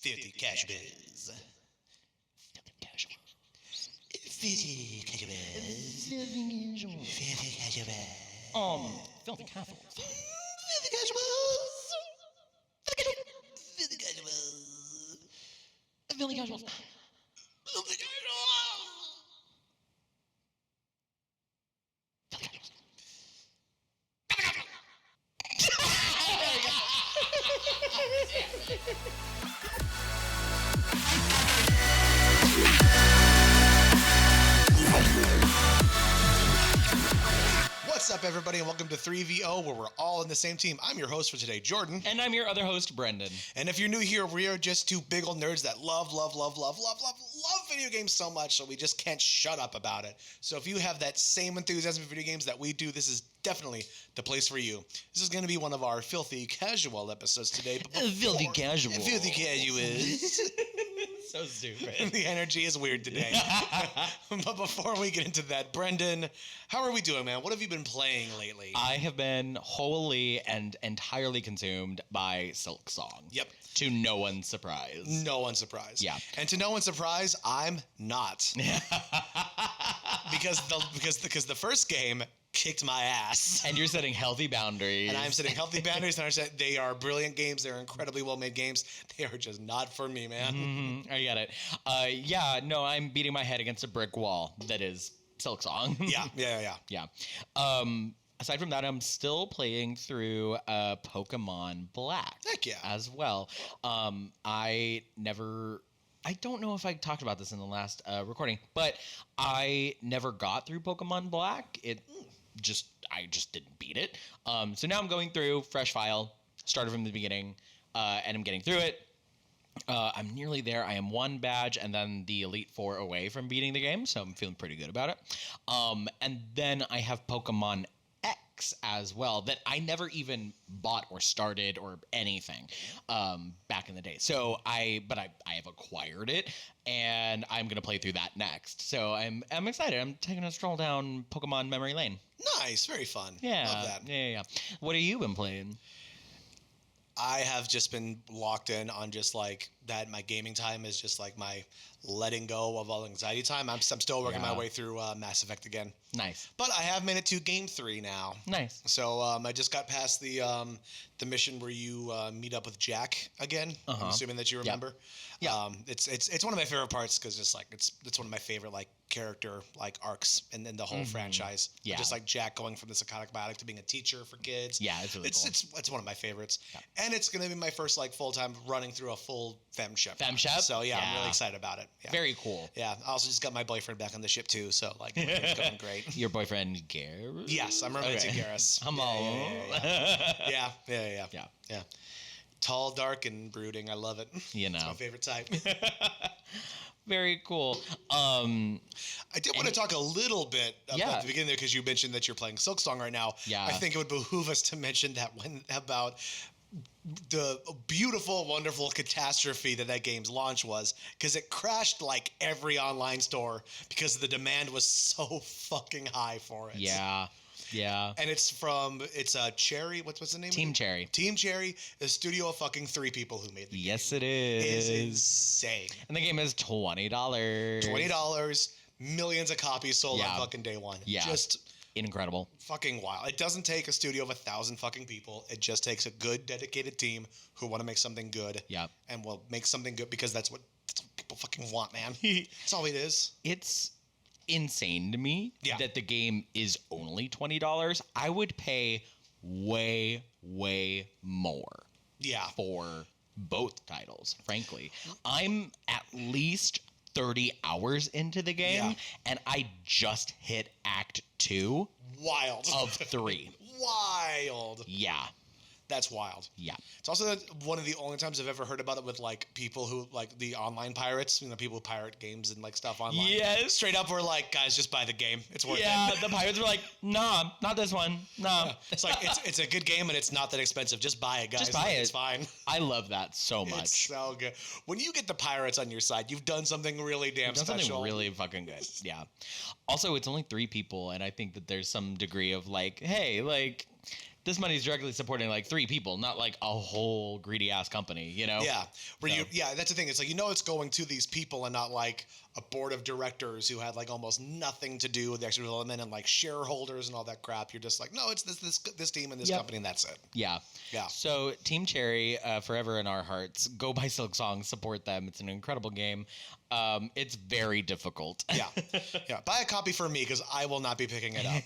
Filthy Casuals. Filthy Casuals. Filthy Casuals. Filthy Casuals. Filthy Casuals. Filthy Casuals. Filthy Casuals. Filthy Casuals. Filthy Casuals. What's up, everybody, and welcome to 3VO, where we're all in the same team. I'm your host for today, Jordan. And I'm your other host, Brenden. And if you're new here, we are just two big old nerds that love video games so much, so we just can't shut up about it. So if you have that same enthusiasm for video games that we do, this is definitely the place for you. This is going to be one of our Filthy Casual episodes today. Filthy Casual. Filthy Casuals. So stupid. The energy is weird today. But before we get into that, Brenden, how are we doing, man? What have you been playing lately? I have been wholly and entirely consumed by Silk Song. Yep. To no one's surprise. No one's surprised. Yeah. And to no one's surprise, I'm not. because the first game kicked my ass. And you're setting healthy boundaries. And I'm setting healthy boundaries, and they are brilliant games. They're incredibly well-made games. They are just not for me, man. Mm-hmm. I get it. I'm beating my head against a brick wall that is Silk Song. Yeah. Aside from that, I'm still playing through Pokemon Black. Heck yeah. As well. I don't know if I talked about this in the last recording, but I never got through Pokemon Black. I just didn't beat it. So now I'm going through fresh file, started from the beginning, and I'm getting through it. I'm nearly there. I am one badge and then the Elite Four away from beating the game, so I'm feeling pretty good about it. And then I have Pokemon X as well that I never even bought or started or anything back in the day. So I have acquired it, and I'm gonna play through that next. So I'm excited. I'm taking a stroll down Pokemon memory lane. Nice, very fun. Yeah, Love that. Yeah. What have you been playing? I have just been locked in on just like that. My gaming time is just like my letting go of all anxiety time. I'm still working my way through Mass Effect again. Nice. But I have made it to Game 3 now. Nice. So I just got past the mission where you meet up with Jack again. I'm assuming that you remember. Yeah. It's one of my favorite parts because it's one of my favorite like character like arcs in the whole franchise. Yeah. Just like Jack going from the psychotic biotic to being a teacher for kids. Yeah, it's really cool. It's one of my favorites. Yeah. And it's gonna be my first like full time running through a full femship. Femship? So yeah, I'm really excited about it. Yeah. Very cool. Yeah. I also just got my boyfriend back on the ship too, so like it's going great. Your boyfriend Garrus? Yes, I'm romantic Garrus. I'm all. Yeah. Tall, dark, and brooding. I love it. You know. It's my favorite type. Very cool. I did want to talk a little bit about the beginning there because you mentioned that you're playing Silksong right now. Yeah. I think it would behoove us to mention that about the beautiful, wonderful catastrophe that game's launch was, because it crashed like every online store because the demand was so fucking high for it. Yeah. And it's Cherry. What's the name? Team Cherry. Team Cherry, a studio of fucking 3 people who made the game. Yes, it is. It is insane. And the game is $20. $20, millions of copies sold on fucking day one. Yeah. Just incredible. fucking wild. It doesn't take a studio of 1,000 fucking people. It just takes a good, dedicated team who want to make something good. Yep. And will make something good because that's what people fucking want, man. That's all it is. It's insane to me that the game is only $20. I would pay way more for both titles, frankly. I'm at least 30 hours into the game, and I just hit Act 2 Wild. of 3. Wild. Yeah. That's wild. Yeah. It's also one of the only times I've ever heard about it with like people who like the online pirates, people who pirate games and like stuff online. Yes. Straight up, we're like, guys, just buy the game. It's worth it. Yeah, the pirates were like, nah, not this one. Nah. It's like it's a good game and it's not that expensive. Just buy it, guys. Just buy it. It's fine. I love that so much. It's so good. When you get the pirates on your side, you've done something really damn special. Something really fucking good. Yeah. Also, it's only 3 people, and I think that there's some degree of like, hey, like, this money is directly supporting like 3 people, not like a whole greedy ass company, you know? Yeah, that's the thing. It's like it's going to these people and not like a board of directors who had like almost nothing to do with the extra development and like shareholders and all that crap. You're just like, no, it's this team and this company and that's it. Yeah. Yeah. So Team Cherry, forever in our hearts. Go buy Silk Song, support them. It's an incredible game. It's very difficult. Yeah. Yeah. Buy a copy for me because I will not be picking it up.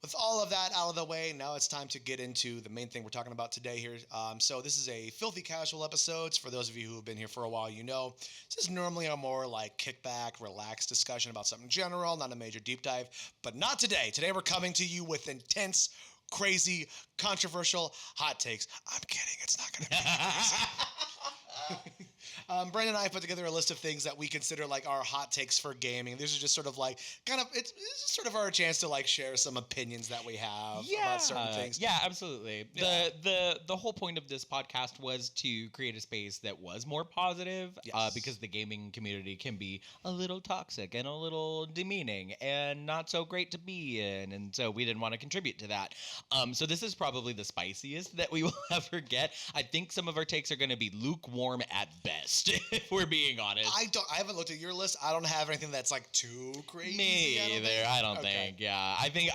With all of that out of the way, now it's time to get into the main thing we're talking about today here. So this is a filthy casual episode. For those of you who have been here for a while, this is normally a more like kickback, relaxed discussion about something general, not a major deep dive. But not today. Today we're coming to you with intense, crazy, controversial hot takes. I'm kidding. It's not going to be crazy. Brenden and I put together a list of things that we consider like our hot takes for gaming. These are just sort of like it's just sort of our chance to like share some opinions that we have about certain things. Yeah, absolutely. Yeah. The whole point of this podcast was to create a space that was more positive, because the gaming community can be a little toxic and a little demeaning and not so great to be in, and so we didn't want to contribute to that. So this is probably the spiciest that we will ever get. I think some of our takes are going to be lukewarm at best, if we're being honest. I haven't looked at your list. I don't have anything that's like too crazy. Me either. I don't Okay. think. Yeah, I think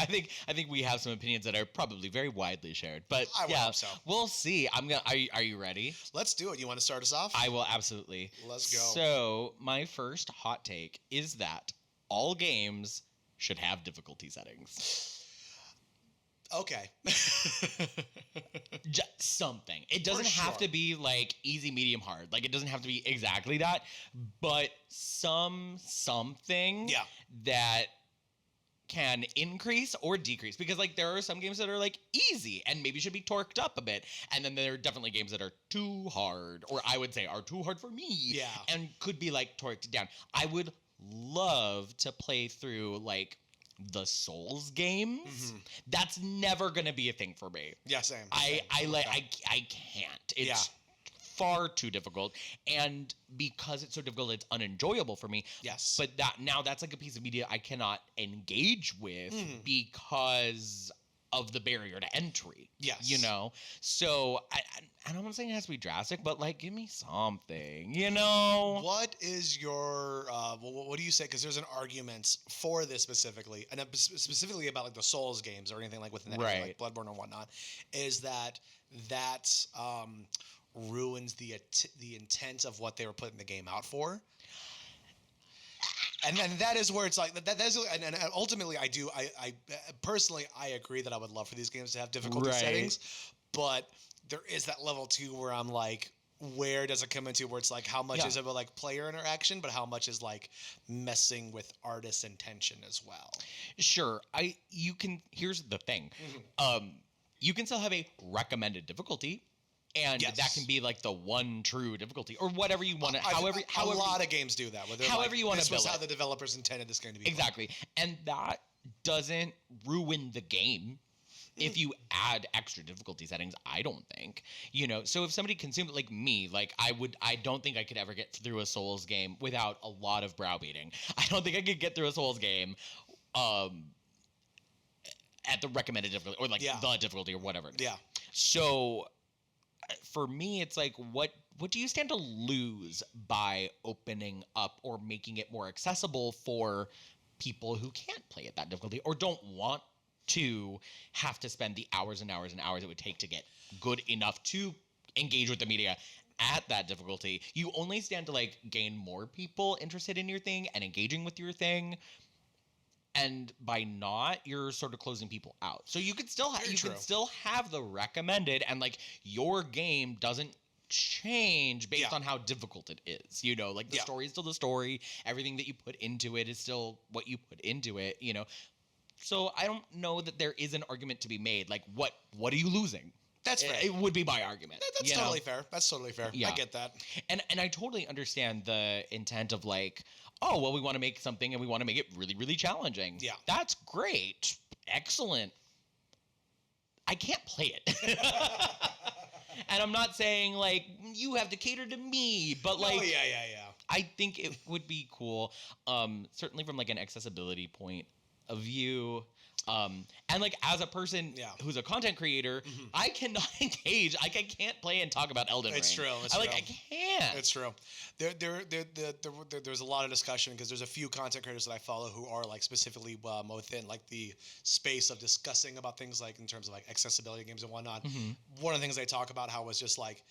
we have some opinions that are probably very widely shared. But I would hope so. We'll see. Are you ready? Let's do it. You want to start us off? I will absolutely. Let's go. So my first hot take is that all games should have difficulty settings. Okay. Just something. It doesn't have to be like easy, medium, hard. Like it doesn't have to be exactly that, but something that can increase or decrease, because like there are some games that are like easy and maybe should be torqued up a bit, and then there are definitely games that are too hard, or I would say are too hard for me, and could be like torqued down. I would love to play through like the Souls games. Mm-hmm. That's never gonna be a thing for me. Yeah, same. I can't. It's far too difficult, and because it's so difficult, it's unenjoyable for me. Yes. But that's like a piece of media I cannot engage with because of the barrier to entry. Yes. So I'm not saying it has to be drastic, but like give me something. What is your what do you say? Because there's an argument for this specifically, and specifically about like the Souls games or anything like within that area, like Bloodborne or whatnot, is that ruins the intent of what they were putting the game out for. And then that is where it's like that's and ultimately I personally I agree that I would love for these games to have difficulty settings, but there is that level too where I'm like, where does it come into where it's like how much is it about like player interaction, but how much is like messing with artist intention as well? Sure. Here's the thing. You can still have a recommended difficulty. And that can be like the one true difficulty, or whatever you want to. However, a lot of games do that. However you want to build it. This was how the developers intended this game to be. Exactly, and that doesn't ruin the game if you add extra difficulty settings. I don't think. So if somebody consumed it like me, like I don't think I could ever get through a Souls game without a lot of browbeating. I don't think I could get through a Souls game at the recommended difficulty, or like the difficulty, or whatever. Yeah. So for me, it's like, what do you stand to lose by opening up or making it more accessible for people who can't play at that difficulty, or don't want to have to spend the hours and hours and hours it would take to get good enough to engage with the media at that difficulty? You only stand to like gain more people interested in your thing and engaging with your thing. And by not, you're sort of closing people out. So you could still have the recommended, and like your game doesn't change based on how difficult it is. Like the story is still the story. Everything that you put into it is still what you put into it. So I don't know that there is an argument to be made. Like what are you losing? That's fair. It would be my argument. That's totally fair. That's totally fair. Yeah. I get that. And I totally understand the intent of like, oh, well, we want to make something and we want to make it really, really challenging. Yeah. That's great. Excellent. I can't play it. And I'm not saying like you have to cater to me, but like, yeah. I think it would be cool. Certainly from like an accessibility point of view. And like as a person who's a content creator, I cannot engage. I can't play and talk about Elden Ring. It's true. I can't. It's true. There's a lot of discussion because there's a few content creators that I follow who are like specifically within like the space of discussing about things like in terms of like accessibility games and whatnot. One of the things they talk about how was just like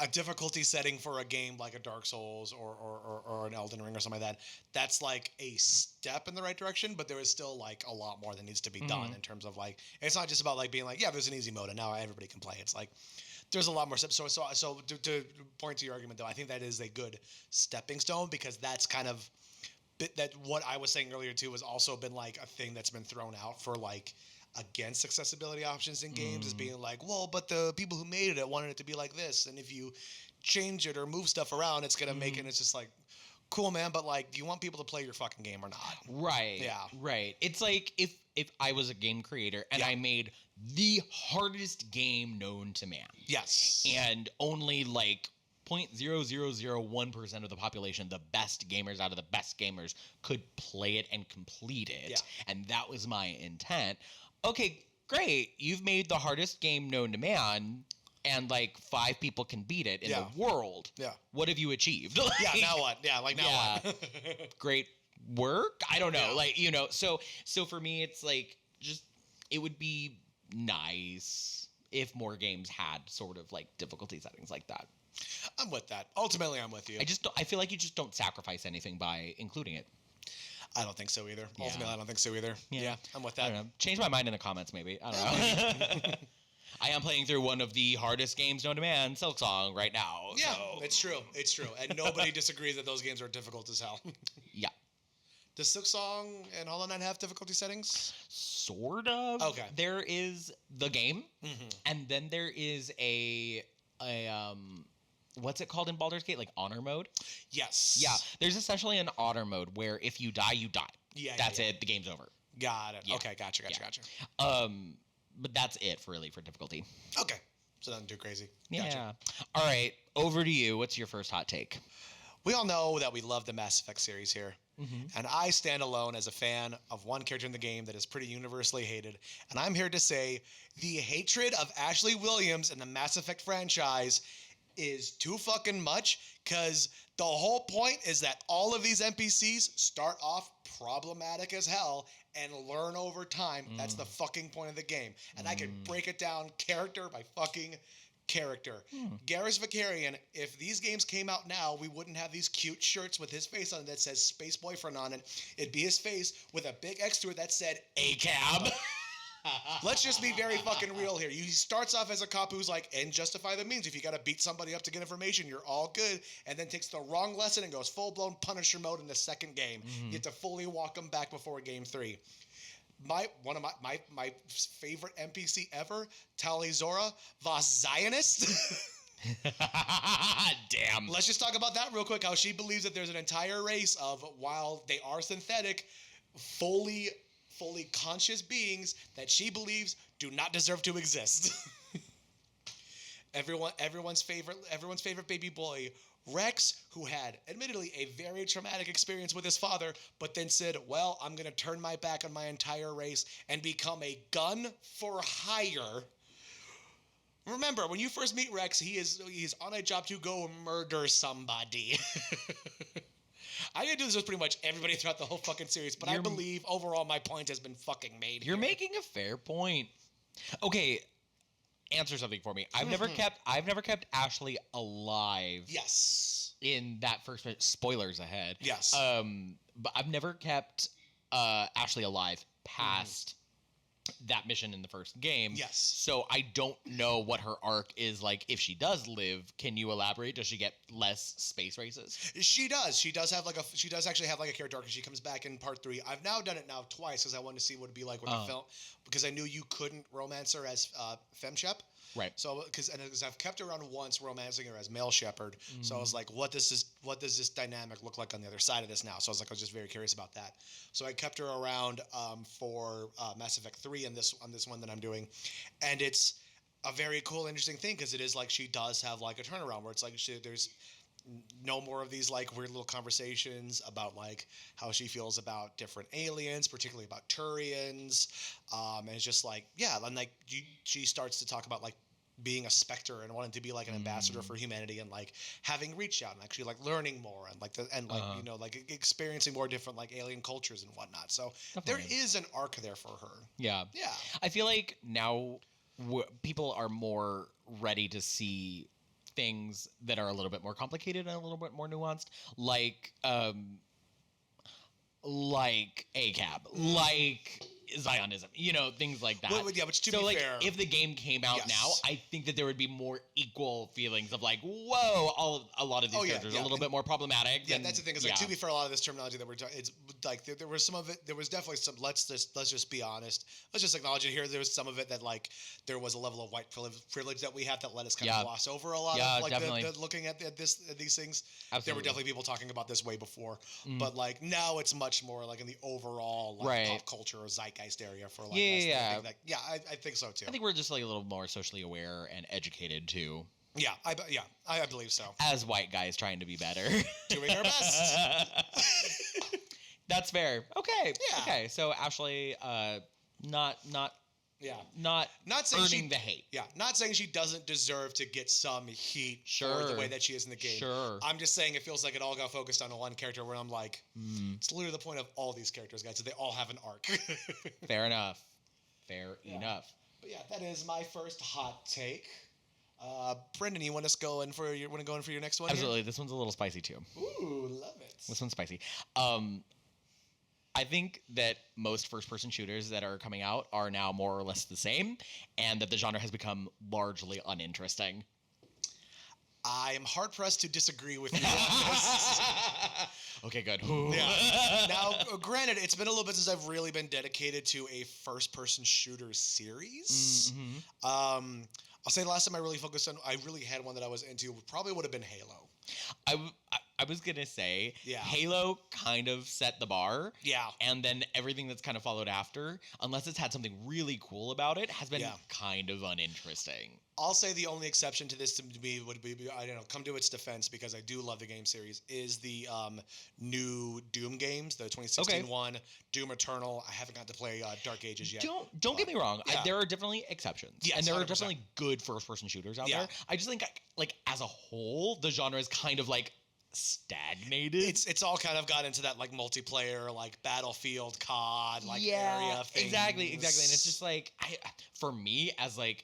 a difficulty setting for a game like a Dark Souls or an Elden Ring or something like that. That's like a step in the right direction, but there is still like a lot more that needs to be done in terms of like it's not just about like being like there's an easy mode and now everybody can play. It's like there's a lot more steps. So to point to your argument though, I think that is a good stepping stone because that's kind of that what I was saying earlier too has also been like a thing that's been thrown out for like against accessibility options in games is being like, well, but the people who made it wanted it to be like this, and if you change it or move stuff around, it's gonna make it. It's just like, cool, man, but like, do you want people to play your fucking game or not? Right. Yeah. Right. It's like if I was a game creator and I made the hardest game known to man. Yes. And only like 0.0001% of the population, the best gamers out of the best gamers, could play it and complete it. Yeah. And that was my intent. Okay, great. You've made the hardest game known to man, and like 5 people can beat it in the world. Yeah. What have you achieved? Like, now what? Yeah, like now what? Great work? I don't know. Yeah. Like, you know, so for me it's like just it would be nice if more games had sort of like difficulty settings like that. I'm with that. Ultimately, I'm with you. I feel like you just don't sacrifice anything by including it. I don't think so either. Yeah. Ultimately, I don't think so either. Yeah, I'm with that. I don't know. Change my mind in the comments, maybe. I don't know. I am playing through one of the hardest games known to man, Silksong, right now. Yeah, so. It's true. It's true. And nobody disagrees that those games are difficult as hell. Yeah. Does Silksong and Hollow Knight have difficulty settings? Sort of. Okay. There is the game, and then there is a what's it called in Baldur's Gate? Like honor mode? Yes. Yeah. There's essentially an honor mode where if you die, you die. Yeah. That's it. The game's over. Got it. Yeah. Okay. Gotcha. But that's it really for difficulty. Okay. So nothing too crazy. Yeah. Gotcha. All right. Over to you. What's your first hot take? We all know that we love the Mass Effect series here. And I stand alone as a fan of one character in the game that is pretty universally hated. And I'm here to say the hatred of Ashley Williams in the Mass Effect franchise is too fucking much, because the whole point is that all of these NPCs start off problematic as hell and learn over time. That's the fucking point of the game. And I could break it down character by fucking character. Garrus Vakarian, if these games came out now, we wouldn't have these cute shirts with his face on it that says Space Boyfriend on it. It'd be his face with a big X through it that said ACAB. Let's just be very fucking real here. He starts off as a cop who's like, and justify the means. If you got to beat somebody up to get information, you're all good. And then takes the wrong lesson and goes full-blown Punisher mode in the second game. You have to fully walk him back before game 3. One of my favorite NPC ever, Talizora, Voss Zionist. Damn. Let's just talk about that real quick. How she believes that there's an entire race of, while they are synthetic, fully conscious beings that she believes do not deserve to exist. Everyone's favorite baby boy, Rex, who had admittedly a very traumatic experience with his father, but then said, well, I'm going to turn my back on my entire race and become a gun for hire. Remember, when you first meet Rex, he's on a job to go murder somebody. I'm going to do this with pretty much everybody throughout the whole fucking series, but I believe overall my point has been fucking made. You're making a fair point. Okay, answer something for me. I've never kept Ashley alive. Yes. In that first spoilers ahead. Yes. But I've never kept Ashley alive past that mission in the first game. Yes. So I don't know what her arc is like if she does live. Can you elaborate? Does she get less space races? She does. She does actually have like a character arc, and she comes back in part 3. I've now done it twice because I wanted to see what it'd be like with the film, because I knew you couldn't romance her as femshep. Right. So because I've kept her around once romancing her as male shepherd. So I was like, what does this dynamic look like on the other side of this now? So I was just very curious about that. So I kept her around for Mass Effect 3 on this one that I'm doing, and it's a very cool, interesting thing because it is like she does have like a turnaround where it's like no more of these like weird little conversations about like how she feels about different aliens, particularly about Turians. And it's just like, yeah, and like she starts to talk about like being a specter and wanting to be like an ambassador for humanity and like having reached out and actually like learning more and like like experiencing more different like alien cultures and whatnot. So Definitely. there is an arc there for her. Yeah. Yeah. I feel like now people are more ready to see things that are a little bit more complicated and a little bit more nuanced, like ACAB, like Zionism, things like that. Well, yeah, but to so be like, fair, if the game came out yes. now, I think that there would be more equal feelings of like, whoa, a lot of these characters are a little bit more problematic. Yeah, that's the thing. Is like, to be fair, a lot of this terminology that we're talking, it's like there was some of it. There was definitely some. Let's just be honest. Let's just acknowledge it here. There was some of it that like there was a level of white privilege that we have that let us kind of gloss over a lot of like looking at these things. Absolutely. There were definitely people talking about this way before, but like now it's much more like in the overall like pop culture or zeitgeist area for like us. I think so too. I think we're just like a little more socially aware and educated too. Yeah, I believe so. As white guys trying to be better, doing our best. That's fair. Okay. Yeah. Okay. So Ashley, not saying earning the hate. Yeah, not saying she doesn't deserve to get some heat for the way that she is in the game. Sure. I'm just saying it feels like it all got focused on one character where I'm like, it's literally the point of all these characters, guys, so they all have an arc. Fair enough. Fair enough. But yeah, that is my first hot take. Brenden, you want to go in for your next one? Absolutely. Here? This one's a little spicy too. Ooh, love it. This one's spicy. I think that most first-person shooters that are coming out are now more or less the same, and that the genre has become largely uninteresting. I am hard-pressed to disagree with you on this. Okay, good. Yeah. Now, granted, it's been a little bit since I've really been dedicated to a first-person shooter series. Mm-hmm. I'll say the last time I really had one that I was into probably would have been Halo. I was going to say, Halo kind of set the bar. Yeah. And then everything that's kind of followed after, unless it's had something really cool about it, has been kind of uninteresting. I'll say the only exception to this to me would be, I don't know, come to its defense because I do love the game series, is the new Doom games, the 2016 one, Doom Eternal. I haven't got to play Dark Ages yet. Don't get me wrong. There are definitely exceptions. Yes, and there 100%. are definitely good first-person shooters out there. I just think, like, as a whole, the genre is kind of, like, stagnated. It's all kind of got into that like multiplayer, like Battlefield, COD, like area things. Exactly. And it's just like for me as a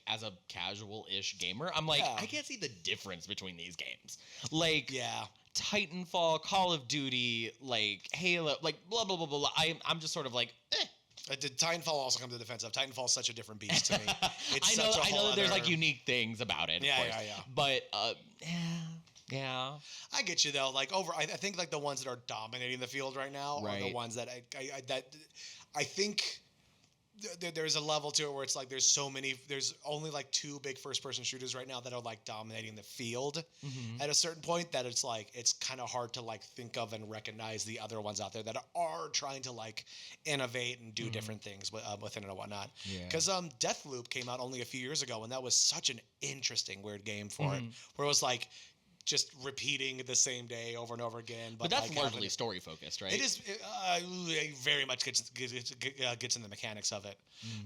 casual-ish gamer, I'm like I can't see the difference between these games. Like Titanfall, Call of Duty, like Halo, like blah blah blah blah. I'm just sort of like Did Titanfall also come to the defense of? Titanfall is such a different beast to me. It's I know that there's like unique things about it. Yeah. But yeah. I get you though. Like I think like the ones that are dominating the field right now are the ones that I think there's a level to it where it's like there's only like two big first person shooters right now that are like dominating the field at a certain point that it's like it's kind of hard to like think of and recognize the other ones out there that are trying to like innovate and do different things within it and whatnot. Because Deathloop came out only a few years ago and that was such an interesting weird game for it where it was like just repeating the same day over and over again. But that's like largely story focused, right? It is. It very much gets in the mechanics of it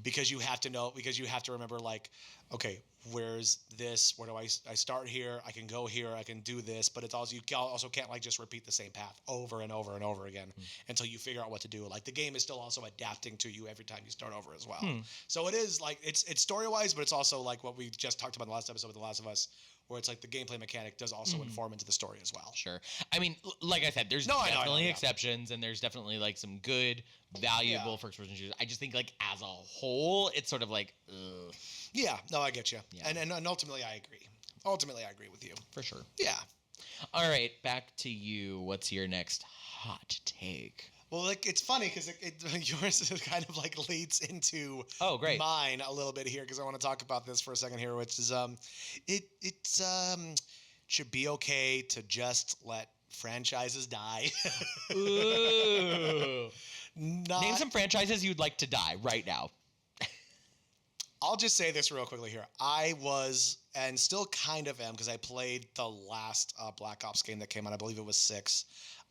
because you have to remember like, okay, where's this? Where do I start here? I can go here. I can do this. But it's also you also can't like just repeat the same path over and over and over again until you figure out what to do. Like the game is still also adapting to you every time you start over as well. So it is like it's story wise, but it's also like what we just talked about in the last episode with The Last of Us, where it's like the gameplay mechanic does also inform into the story as well. Sure. I mean, like I said, there's definitely exceptions, and there's definitely like some good, valuable first-person shooters. I just think like as a whole, it's sort of like, ugh. Yeah. No, I get you. Yeah. And ultimately, I agree. Ultimately, I agree with you. For sure. Yeah. All right, back to you. What's your next hot take? Well, like it's funny because yours kind of like leads into mine a little bit here because I want to talk about this for a second here, which is it should be okay to just let franchises die. Ooh. Name some franchises you'd like to die right now. I'll just say this real quickly here. I was, and still kind of am, because I played the last Black Ops game that came out. I believe it was 6.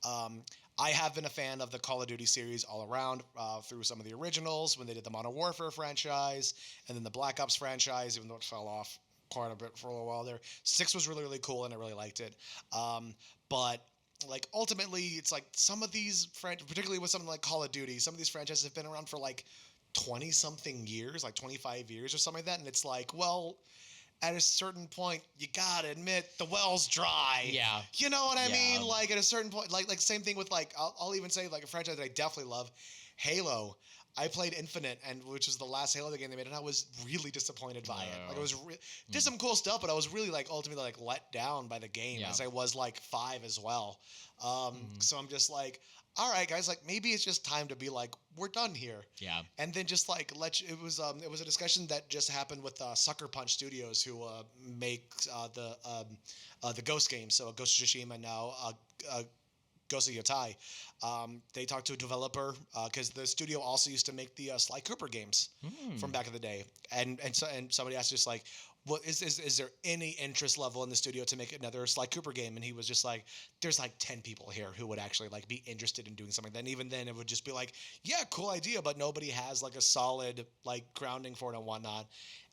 Um, I have been a fan of the Call of Duty series all around, through some of the originals, when they did the Modern Warfare franchise, and then the Black Ops franchise, even though it fell off quite a bit for a little while there. 6 was really, really cool, and I really liked it. But like ultimately, it's like some of these particularly with something like Call of Duty, some of these franchises have been around for like 20 something years, like 25 years or something like that. And it's like, well, at a certain point, you gotta admit the well's dry. Yeah. You know what I Yeah. mean? Like at a certain point, like same thing with like, I'll even say like a franchise that I definitely love, Halo. I played Infinite, and which was the last Halo game they made, and I was really disappointed by it. Like it was did some cool stuff, but I was really like ultimately like let down by the game, Yeah. as I was like 5 as well. So I'm just like, all right, guys, like maybe it's just time to be like, we're done here. Yeah. And then just like it was a discussion that just happened with Sucker Punch Studios, who make the Ghost games, so Ghost of Tsushima and now Ghost of Yotai. They talked to a developer because the studio also used to make the Sly Cooper games from back in the day, and somebody asked just like, "What is there any interest level in the studio to make another Sly Cooper game?" And he was just like, "There's like 10 people here who would actually like be interested in doing something." Then even then, it would just be like, "Yeah, cool idea," but nobody has like a solid like grounding for it and whatnot.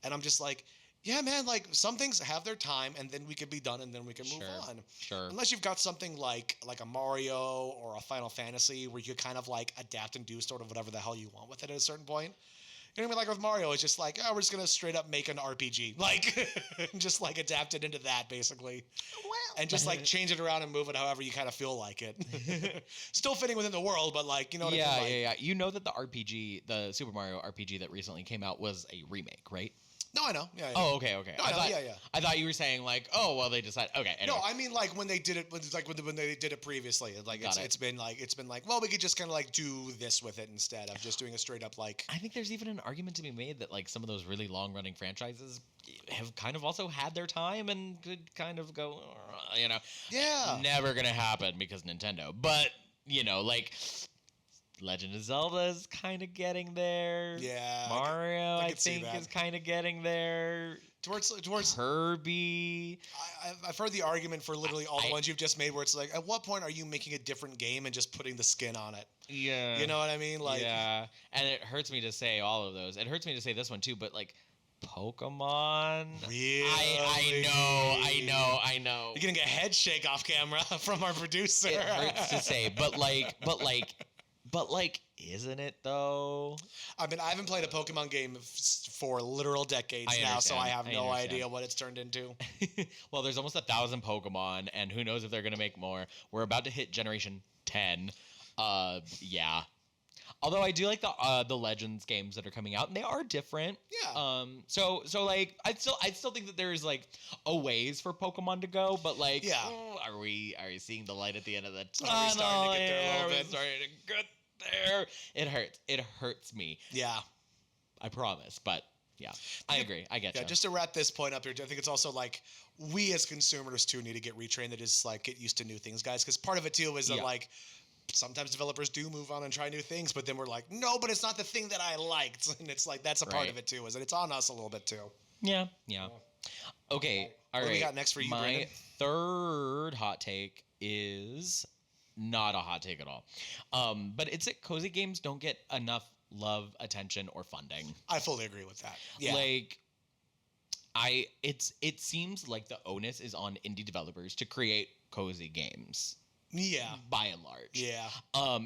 And I'm just like, yeah, man, like some things have their time, and then we could be done, and then we can move on. Sure. Unless you've got something like a Mario or a Final Fantasy where you could kind of like adapt and do sort of whatever the hell you want with it at a certain point. You know what I mean? Like with Mario, it's just like, oh, we're just gonna straight up make an RPG, like, and just like adapt it into that basically, and just like change it around and move it however you kind of feel like it. Still fitting within the world, but like, you know what I mean? Like, Yeah. You know that the RPG, the Super Mario RPG that recently came out was a remake, right? No, I know. Yeah. Oh, okay. No, I know. Yeah. I thought you were saying like, oh, well, they decided. Okay. Anyway. No, I mean like when they did it, when they did it previously. Like it's been like, well, we could just kind of like do this with it instead of just doing a straight up like. I think there's even an argument to be made that like some of those really long running franchises have kind of also had their time and could kind of go, Yeah. never gonna happen because Nintendo. But like Legend of Zelda is kind of getting there. Yeah. Mario, I could see think, that. is kind of getting there. Towards Kirby. I've heard the argument for literally all the ones you've just made where it's like, at what point are you making a different game and just putting the skin on it? Yeah. You know what I mean? Like, yeah. And it hurts me to say all of those. It hurts me to say this one too, but like Pokemon. Really? I know. You're getting a head shake off camera from our producer. It hurts to say, but isn't it though? I mean, I haven't played a Pokemon game for literal decades now, so I have no idea what it's turned into. Well, there's almost 1,000 Pokemon, and who knows if they're gonna make more. We're about to hit Generation 10. Yeah. Although I do like the Legends games that are coming out, and they are different. Yeah. So like I still think that there's like a ways for Pokemon to go, but like, yeah. Are we seeing the light at the end of the tunnel? Are we starting to get there a little bit? Starting to get there. It hurts. It hurts me. Yeah. I promise, but yeah, I agree. I get you. Yeah, just to wrap this point up here, I think it's also like we as consumers too need to get retrained. That is like get used to new things, guys. Because part of it too is that like sometimes developers do move on and try new things, but then we're like, no, but it's not the thing that I liked, and it's like that's a part of it too. Is that it's on us a little bit too. Yeah. Okay. All right. What do we got next for you, Brenden? My third hot take is not a hot take at all. But it's that cozy games don't get enough love, attention, or funding. I fully agree with that. Yeah. Like, it seems like the onus is on indie developers to create cozy games. Yeah. By and large. Yeah.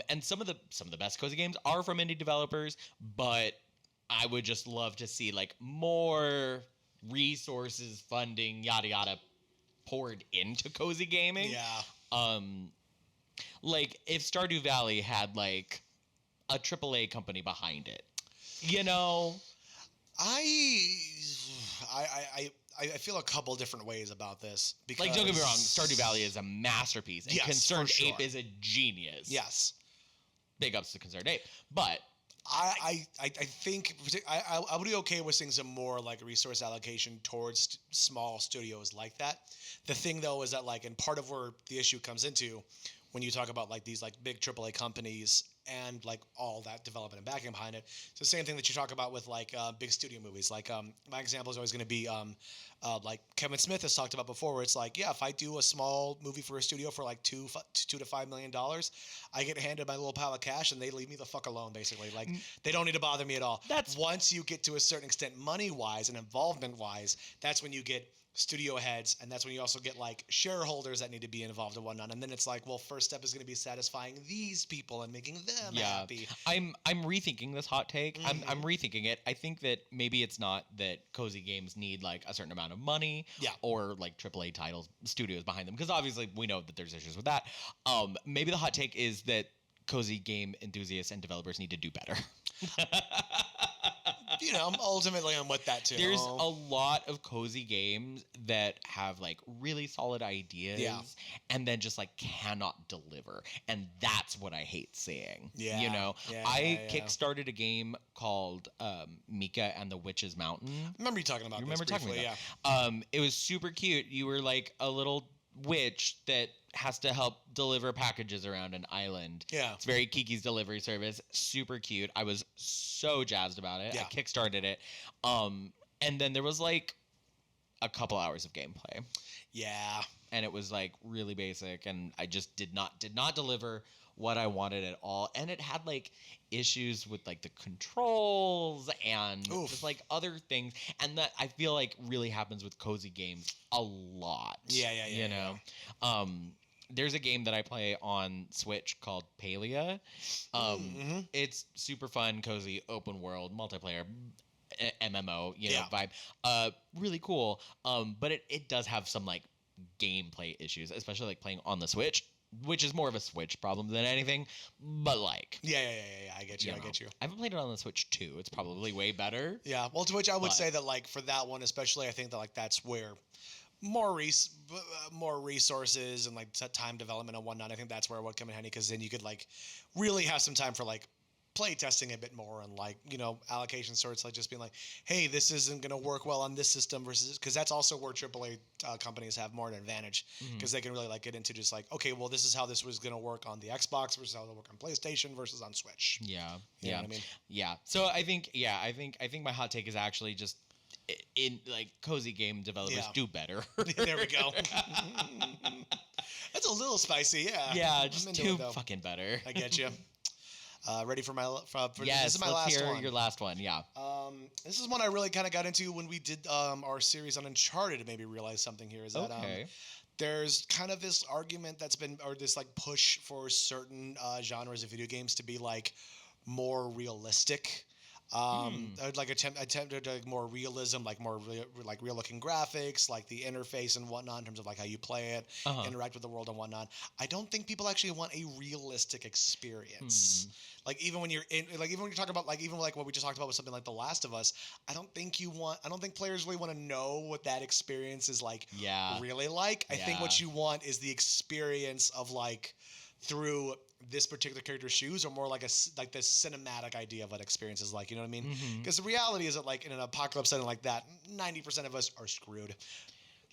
And some of the best cozy games are from indie developers, but I would just love to see like more resources, funding, yada yada, poured into cozy gaming. Yeah. Like if Stardew Valley had like a AAA company behind it, you know. I feel a couple different ways about this because Like, don't get me wrong, Stardew Valley is a masterpiece, and Yes, Concerned for sure. Ape is a genius. Yes. Big ups to Concerned Ape, but I think I would be okay with seeing some more like resource allocation towards small studios like that. The thing though is that like, and part of where the issue comes into when you talk about like these like big AAA companies and like all that development and backing behind it. It's the same thing that you talk about with like big studio movies. Like my example is always going to be like Kevin Smith has talked about before, where it's like, yeah, if I do a small movie for a studio for like $2 to $5 million, I get handed my little pile of cash and they leave me the fuck alone, basically. Like they don't need to bother me at all. That's once you get to a certain extent, money wise and involvement wise, that's when you get studio heads, and that's when you also get like shareholders that need to be involved and whatnot. And then it's like, well, first step is going to be satisfying these people and making them happy. I'm rethinking this hot take. I'm rethinking it. I think that maybe it's not that cozy games need like a certain amount of money, or like AAA titles studios behind them, because obviously we know that there's issues with that. Maybe the hot take is that cozy game enthusiasts and developers need to do better. You know, ultimately I'm with that too. There's a lot of cozy games that have like really solid ideas and then just like cannot deliver. And that's what I hate seeing. Yeah. You know, I kickstarted a game called Mika and the Witch's Mountain. I remember you talking about this briefly, It was super cute. You were like a little witch that has to help deliver packages around an island. Yeah. It's very Kiki's Delivery Service. Super cute. I was so jazzed about it. I kickstarted it. And then there was like a couple hours of gameplay. Yeah. And it was like really basic, and I just did not deliver what I wanted at all. And it had like issues with like the controls and just like other things. And that I feel like really happens with cozy games a lot. You know? There's a game that I play on Switch called Palia. It's super fun, cozy, open world, multiplayer, MMO, you know, vibe. Really cool. But it does have some like gameplay issues, especially like playing on the Switch, which is more of a Switch problem than anything. But like, I get you. I get you. I haven't played it on the Switch too. It's probably way better. Yeah. Well, to which I would say that like for that one especially, I think that like that's where more resources and like time development and whatnot. I think that's where it would come in handy, because then you could like really have some time for like play testing a bit more and like, you know, allocation sorts, like just being like, hey, this isn't going to work well on this system versus, because that's also where AAA companies have more an advantage, because they can really like get into just like, okay, well, this is how this was going to work on the Xbox versus how it'll work on PlayStation versus on Switch. You know what I mean? Yeah. So I think my hot take is actually just in like cozy game developers do better. There we go. That's a little spicy. Yeah, just do fucking better. I get you. Ready for my yes, this is my let's last hear one. your last one. Yeah. This is one I really kind of got into when we did our series on Uncharted. To maybe realize something here is that there's kind of this argument that's been, or this like push for certain genres of video games to be like more realistic. Like attempted like more realism, like more like real looking graphics, like the interface and whatnot in terms of like how you play it, interact with the world and whatnot. I don't think people actually want a realistic experience. Like even when you're in, like even when you're talking about like even like what we just talked about with something like The Last of Us, I don't think players really want to know what that experience is like. Really like. I think what you want is the experience of like through this particular character's shoes, or more like like this cinematic idea of what experience is like, you know what I mean? Because the reality is that like in an apocalypse setting like that, 90% of us are screwed.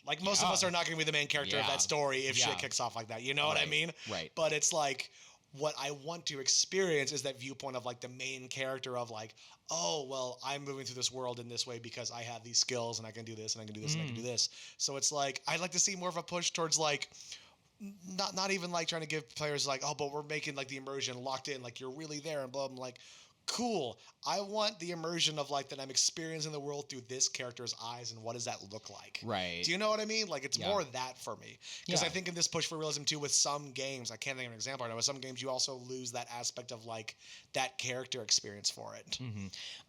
Like most of us are not going to be the main character of that story if shit kicks off like that. You know what I mean? Right. But it's like, what I want to experience is that viewpoint of like the main character of like, oh, well, I'm moving through this world in this way because I have these skills and I can do this and I can do this and I can do this. So it's like, I'd like to see more of a push towards like, not even like trying to give players like, oh, but we're making like the immersion locked in, like you're really there and blah. I'm like, cool. I want the immersion of like that I'm experiencing the world through this character's eyes, and what does that look like? Right. Do you know what I mean? Like it's more that for me, because I think in this push for realism too, with some games, I can't think of an example right now. With some games, you also lose that aspect of like that character experience for it.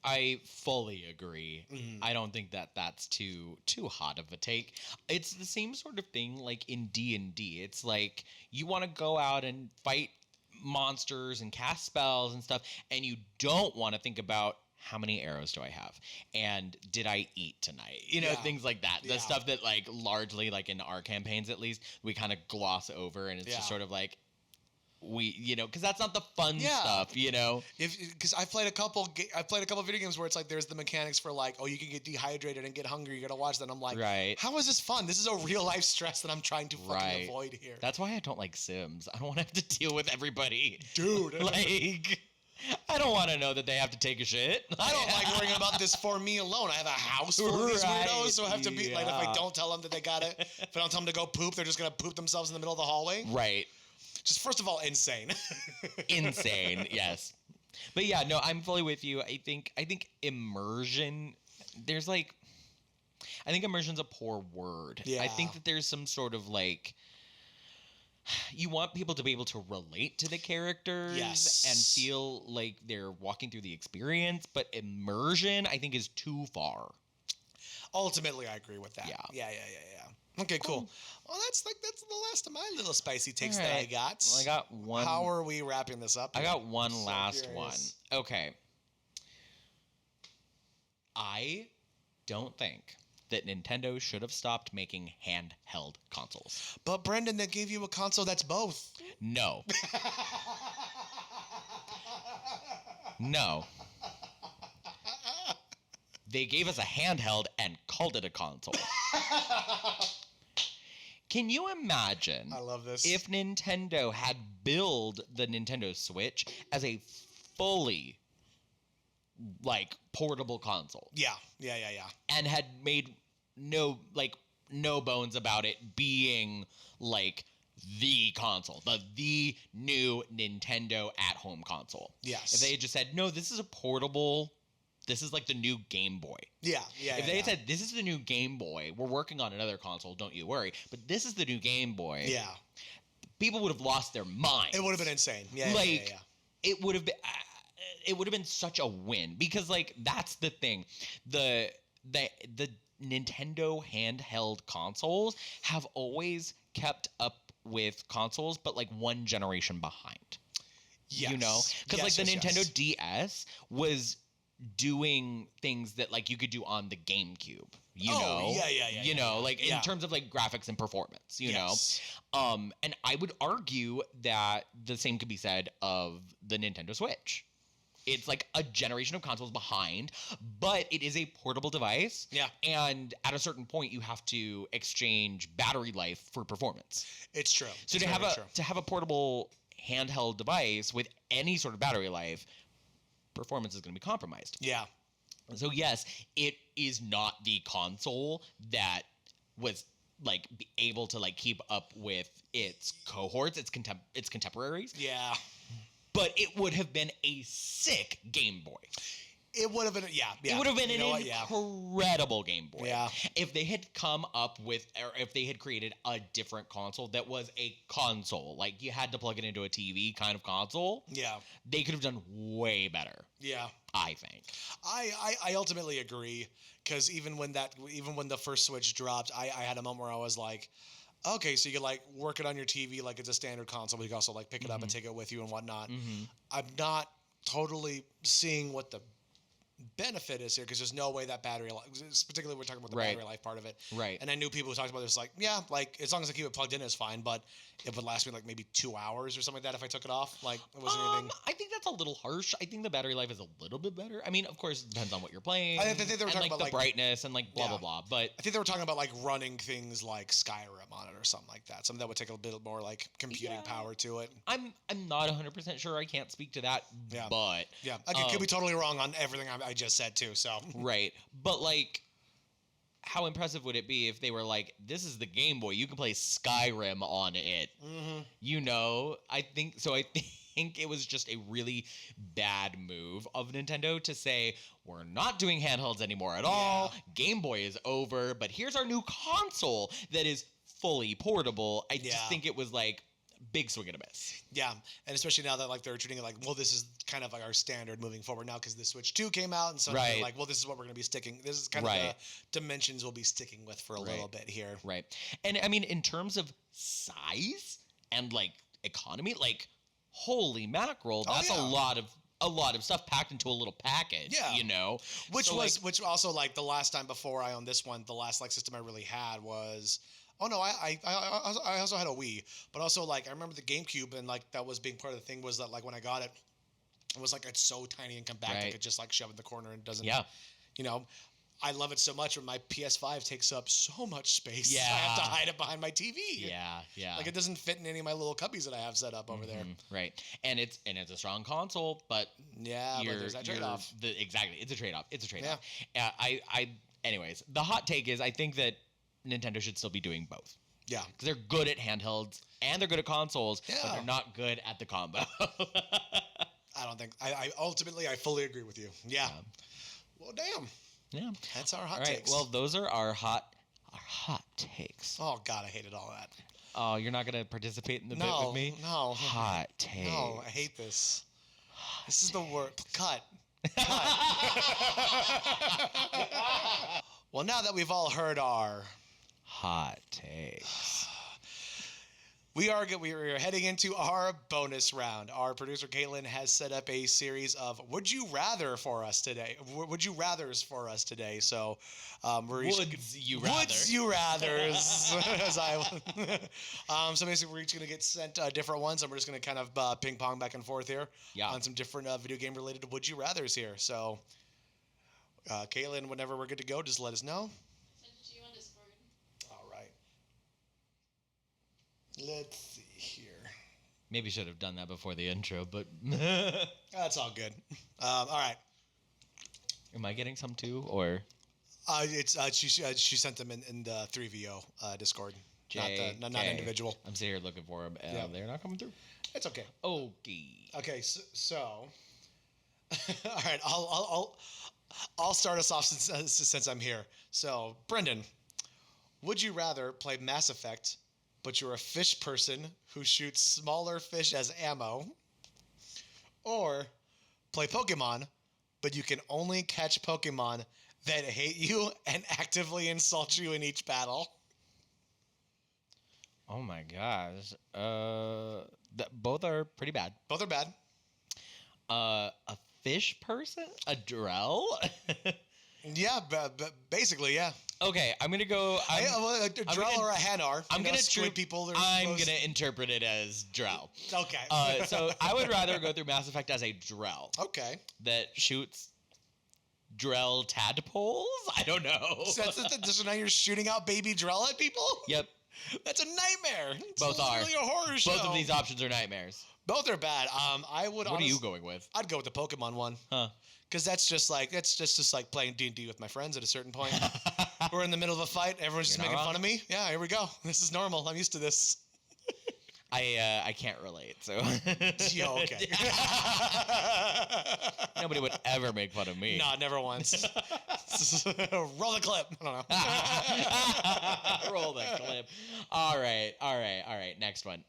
I fully agree. I don't think that that's too hot of a take. It's the same sort of thing like in D&D. It's like you want to go out and fight monsters and cast spells and stuff, and you don't want to think about how many arrows do I have and did I eat tonight, you know, things like that. The stuff that like largely like in our campaigns at least we kind of gloss over, and it's just sort of like, because that's not the fun stuff, Because I've played a couple video games where it's like there's the mechanics for like, oh, you can get dehydrated and get hungry. You gotta watch that. I'm like, Right. How is this fun? This is a real life stress that I'm trying to fucking avoid here. That's why I don't like Sims. I don't want to have to deal with everybody, dude. Like, I don't want to know that they have to take a shit. I don't like worrying about this for me alone. I have a house full of these weirdos, so I have to be like, if I don't tell them that they got it, if I don't tell them to go poop, they're just gonna poop themselves in the middle of the hallway. Right. Just first of all, insane. Insane, yes. But yeah, no, I'm fully with you. I think immersion. I think immersion's a poor word. Yeah. I think that there's some sort of like. You want people to be able to relate to the characters and feel like they're walking through the experience, but immersion, I think, is too far. Ultimately, I agree with that. Yeah. Okay, cool. Well, that's the last of my little spicy takes that I got. Well, I got one. How are we wrapping this up? I got one last one. Okay. I don't think that Nintendo should have stopped making handheld consoles. But Brenden, they gave you a console that's both. No. No. They gave us a handheld and called it a console. Can you imagine? I love this. If Nintendo had billed the Nintendo Switch as a fully portable console. Yeah. And had made no bones about it being the console, the new Nintendo at-home console. Yes. If they had just said, no, this is a portable, this is like the new Game Boy. Yeah. If they had said, this is the new Game Boy, we're working on another console, don't you worry, but this is the new Game Boy. Yeah. People would have lost their minds. It would have been insane. Yeah. It would have been. It would have been such a win because that's the thing. The Nintendo handheld consoles have always kept up with consoles, but one generation behind. Yes. Because the Nintendo DS was doing things that you could do on the GameCube. In terms of graphics and performance. You know. And I would argue that the same could be said of the Nintendo Switch. It's a generation of consoles behind, but it is a portable device. Yeah. And at a certain point, you have to exchange battery life for performance. It's true. So to have a portable handheld device with any sort of battery life, performance is going to be compromised. Yeah. So yes, it is not the console that was able to keep up with its cohorts, its contemporaries. Yeah. But it would have been a sick Game Boy. It would have been, It would have been an incredible Game Boy. Yeah. If they had come up with, or if they had created a different console that was a console, you had to plug it into a TV kind of console. Yeah. They could have done way better. Yeah. I think. I ultimately agree because even when the first Switch dropped, I had a moment where I was like, okay, so you can work it on your TV like it's a standard console, but you can also pick it up and take it with you and whatnot. Mm-hmm. I'm not totally seeing what the benefit is here because there's no way that battery life, particularly we're talking about the battery life part of it. Right. And I knew people who talked about this as long as I keep it plugged in is fine, but it would last me maybe 2 hours or something like that if I took it off. It wasn't anything. I think that's a little harsh. I think the battery life is a little bit better. I mean, of course, it depends on what you're playing. I think they were talking about the brightness and blah blah blah. But I think they were talking about running things like Skyrim on it or something like that. Something that would take a bit more computing power to it. I'm not 100% sure. I can't speak to that. Yeah. But I could be totally wrong on everything I just said too. So right, but how impressive would it be if they were this is the Game Boy, you can play Skyrim on it. Mm-hmm. I think so. I think it was just a really bad move of Nintendo to say we're not doing handhelds anymore at all. Game Boy is over, but here's our new console that is fully portable. I just think it was big swing and a miss. Yeah, and especially now that they're treating it well, this is kind of our standard moving forward now because the Switch 2 came out, and so they're well, this is what we're going to be sticking. This is kind of the dimensions we'll be sticking with for a little bit here. Right, and I mean in terms of size and economy, holy mackerel, that's a lot of stuff packed into a little package. Yeah, which also the last time before I owned this one, the last system I really had was Oh no, I also had a Wii, but also like I remember the GameCube, and like that was being part of the thing was that like when I got it, it was like it's so tiny and compact I Right. could just like shove it in the corner and it doesn't. Yeah. You know, I love it so much, but my PS5 takes up so much space. Yeah. I have to hide it behind my TV. Yeah, yeah. Like it doesn't fit in any of my little cubbies that I have set up over there. Right. And it's a strong console, but Yeah, but there's that trade-off. Exactly. It's a trade-off. It's a trade-off. Anyways, the hot take is I think that Nintendo should still be doing both. Yeah. Because they're good at handhelds and they're good at consoles, but Yeah. they're not good at the combo. I don't think I ultimately I fully agree with you. Yeah. Well, damn. Yeah. That's our hot All right. takes. Well, those are our hot takes. Oh God, I hated all that. Oh, you're not gonna participate in the bit with me? No. Hot takes. No, I hate this. This is the word. Cut. Well, now that we've all heard our hot takes. we are heading into our bonus round. Our producer Caitlin has set up a series of would you rather for us today. Would you rather's for us today. So we're Woods you rather. Woods you rather's. So basically, we're each going to get sent different ones, and we're just going to kind of ping pong back and forth here on some different video game related would you rather's here. So, Caitlin, whenever we're good to go, just let us know. Send it to you on Discord. All right. Let's see here. Maybe should have done that before the intro, but That's all good. All right. am I getting some too, or She sent them in the 3VO Discord, not individual. I'm sitting here looking for them, and Yeah. they're not coming through. It's okay. Okay. Okay, so all right, I'll start us off since I'm here. So, Brenden, would you rather play Mass Effect, but you're a fish person who shoots smaller fish as ammo, or play Pokemon, but you can only catch Pokemon that hate you and actively insult you in each battle? Oh my gosh. Both are pretty bad. Both are bad. A fish person? A Drell? Yeah, basically, yeah. Okay, I'm gonna go. A Drow or a Hanar. I'm gonna squid people. I'm gonna interpret it as Drow. Okay. So I would rather go through Mass Effect as a Drell Okay. that shoots Drell tadpoles. I don't know. So now you're shooting out baby Drell at people? Yep, That's a nightmare. It's Both are. literally a horror show. both of these options are nightmares. Both are bad. I would. What are you going with? I'd go with the Pokemon one. Huh? Because that's just like playing D&D with my friends at a certain point. We're in the middle of a fight. Everyone's just You're not making wrong. fun of me. Yeah, here we go. This is normal. I'm used to this. I can't relate. So Yeah, okay. nobody would ever make fun of me. No, never once. Roll the clip. I don't know. Roll the clip. All right. Next one.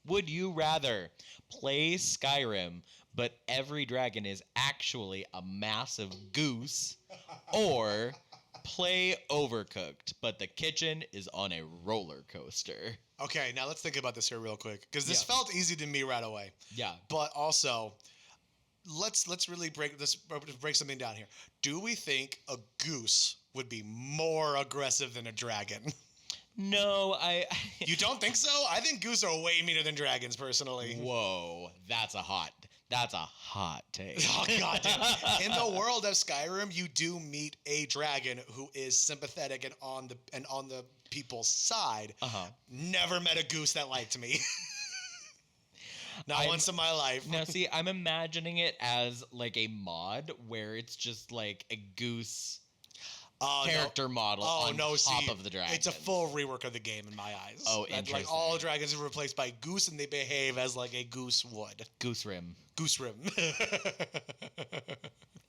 Would you rather play Skyrim, but every dragon is actually a massive goose, or play Overcooked, but the kitchen is on a roller coaster? Okay, now let's think about this here real quick, because this Yeah. felt easy to me right away. Yeah. But also, let's really break something down here. Do we think a goose would be more aggressive than a dragon? No, You don't think so? I think goose are way meaner than dragons, personally. Whoa, that's a hot take. Oh god damn. In the world of Skyrim, you do meet a dragon who is sympathetic and on the people's side. Uh-huh. Never met a goose that liked me. Not I'm- once in my life. Now, see, I'm imagining it as like a mod where it's just like a goose character model on top of the dragon. It's a full rework of the game in my eyes. Oh, Like interesting. all dragons are replaced by goose, and they behave as like a goose would. Goose rim. Goose rim.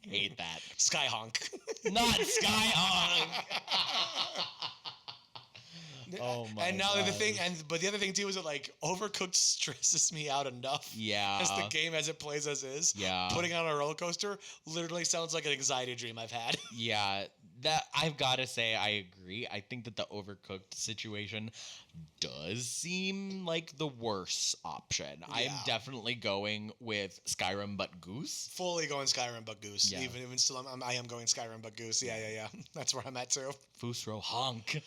Hate that. Skyhonk. Not Skyhawk. Oh my And now the God. thing, but the other thing too is that like Overcooked stresses me out enough. Yeah. As the game as it plays as is. Yeah. Putting on a roller coaster literally sounds like an anxiety dream I've had. Yeah. That I've got to say, I agree. I think that the overcooked situation does seem like the worst option. I'm Yeah. definitely going with Skyrim but Goose. Fully going Skyrim but Goose. Yeah. Even still, I am going Skyrim but Goose. Yeah. That's where I'm at too. Fusro honk.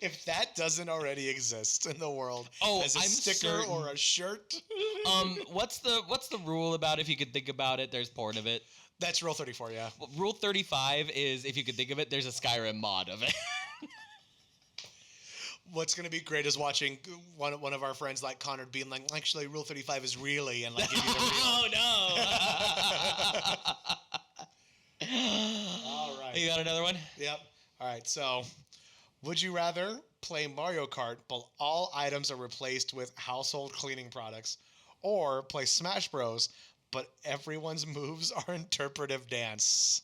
If that doesn't already exist in the world as a I'm sticker certain. or a shirt, What's the rule about if you could think about it? There's porn of it. that's Rule 34. Yeah. Well, Rule 35 is if you could think of it, there's a Skyrim mod of it. What's gonna be great is watching one of our friends like Connor being like, actually, Rule 35 is really, and like give you the real. Oh no! All right. You got another one? Yep. All right. So, would you rather play Mario Kart but all items are replaced with household cleaning products, or play Smash Bros but everyone's moves are interpretive dance?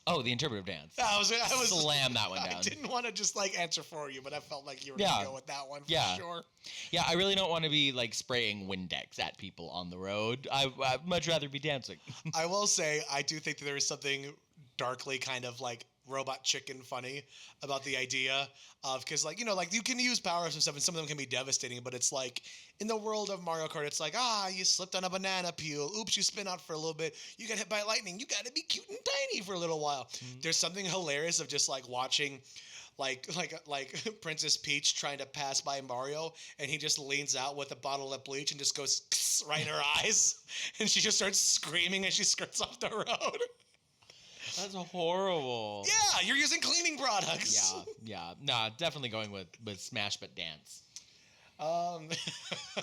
Oh, the interpretive dance. I was Slam that one I down. didn't want to just like answer for you, but I felt like you were Yeah. gonna go with that one for Yeah. sure. Yeah, I really don't want to be like spraying Windex at people on the road. I'd much rather be dancing. I will say I do think that there is something darkly kind of like robot chicken funny about the idea of, because like, you know, like you can use powers and stuff and some of them can be devastating, but it's like in the world of Mario Kart, it's like, you slipped on a banana peel, oops, you spin out for a little bit, you got hit by lightning, you got to be cute and tiny for a little while. There's something hilarious of just like watching like Princess Peach trying to pass by Mario, and he just leans out with a bottle of bleach and just goes right in her eyes, and she just starts screaming as she skirts off the road. That's horrible. Yeah, you're using cleaning products. Yeah. Nah, definitely going with Smash but dance.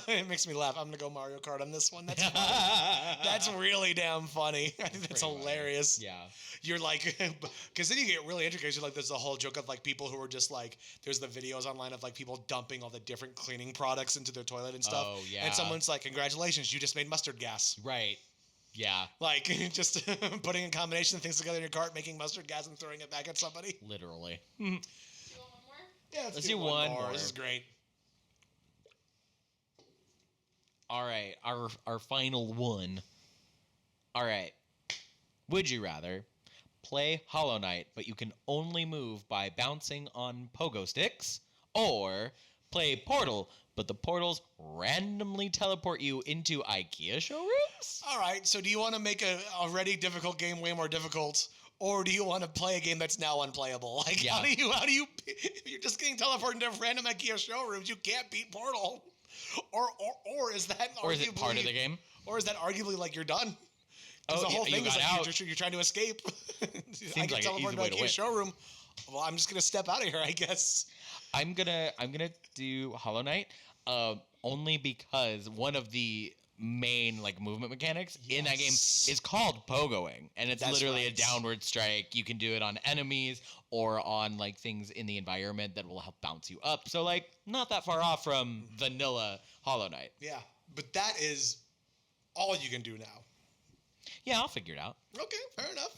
It makes me laugh. I'm gonna go Mario Kart on this one. That's funny. That's really damn funny. I think that's Pretty hilarious. funny. Yeah. You're like, because then you get really intricate. You're like, there's the whole joke of like people who are just like, there's the videos online of like people dumping all the different cleaning products into their toilet and stuff. Oh, yeah. And someone's like, congratulations, you just made mustard gas. Right. Yeah. Like just putting a combination of things together in your cart, making mustard gas, and throwing it back at somebody. Literally. Do you want one more? Yeah, Let's do one more. This is great. All right, our final one. All right. Would you rather play Hollow Knight, but you can only move by bouncing on pogo sticks, or play Portal, but the portals randomly teleport you into IKEA showrooms? All right, so do you want to make a already difficult game way more difficult, or do you want to play a game that's now unplayable? Like, Yeah. how do you, if you're just getting teleported into random IKEA showrooms, you can't beat Portal. Or is that Or is it part of arguably- the game? Or is that arguably like you're done? Because Oh, the whole you thing is got like out. you're trying to escape. I Seems can like an teleport easy into way to IKEA win. showroom. Well, I'm just gonna step out of here, I guess. I'm gonna do Hollow Knight, only because one of the main like movement mechanics in that game Yes. is called pogoing, and it's That's literally right. a downward strike. You can do it on enemies or on like things in the environment that will help bounce you up. So like not that far off from vanilla Hollow Knight. Yeah, but that is all you can do now. Yeah, I'll figure it out. Okay, fair enough.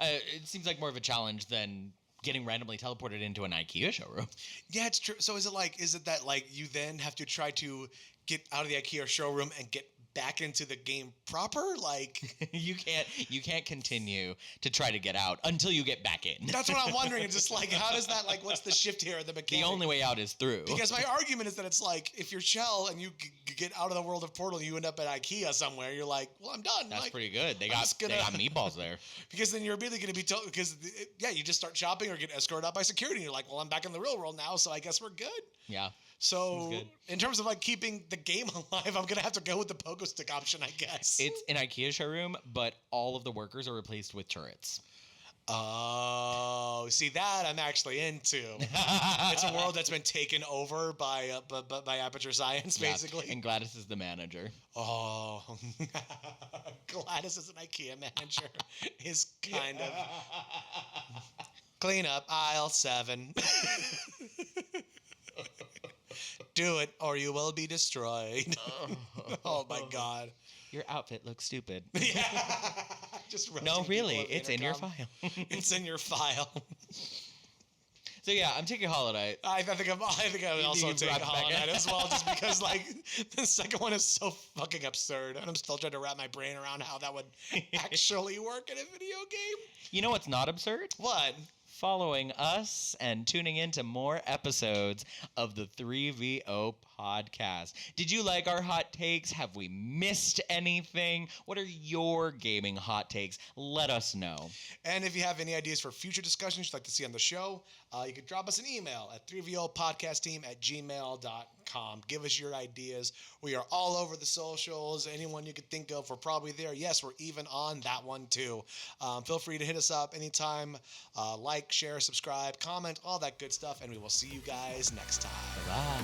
It seems like more of a challenge than getting randomly teleported into an IKEA showroom. Yeah, it's true. So is it that like you then have to try to get out of the IKEA showroom and get back into the game proper? Like you can't continue to try to get out until you get back in. that's what I'm wondering. It's just like, how does that, like, what's the shift here? The The mechanic? only way out is through. Because my argument is that it's like, if you're Shell and you get out of the world of Portal and you end up at IKEA somewhere, you're like, well, I'm done. That's like, pretty good. They I'm got just gonna- they got meatballs there. Because then you're immediately going to be told, because, you just start shopping or get escorted out by security. And you're like, well, I'm back in the real world now, so I guess we're good. Yeah. So, Sounds good. in terms of like keeping the game alive, I'm going to have to go with the pogo stick option, I guess. It's an IKEA showroom, but all of the workers are replaced with turrets. Oh, see that I'm actually into. It's a world that's been taken over by Aperture Science, Yeah, basically. and Gladys is the manager. Oh, Gladys is an IKEA manager. Is kind of clean up aisle 7. Do it, or you will be destroyed. Oh my God. Your outfit looks stupid. Yeah. Just No, roasting really, people over it's in your intercom. file. It's in your file. It's So yeah, I'm taking Hollow Knight. I think I would also You take brought Hollow back- Knight as well, just because like the second one is so fucking absurd, and I'm still trying to wrap my brain around how that would actually work in a video game. You know what's not absurd? What? Following us and tuning into more episodes of the 3VO podcast. Did you like our hot takes? Have we missed anything? What are your gaming hot takes? Let us know. And if you have any ideas for future discussions you'd like to see on the show, you can drop us an email at 3VOpodcastteam@gmail.com. Give us your ideas. We are all over the socials. Anyone you could think of, we're probably there. Yes, we're even on that one too. Feel free to hit us up anytime. Like, share, subscribe, comment, all that good stuff. And we will see you guys next time. Bye.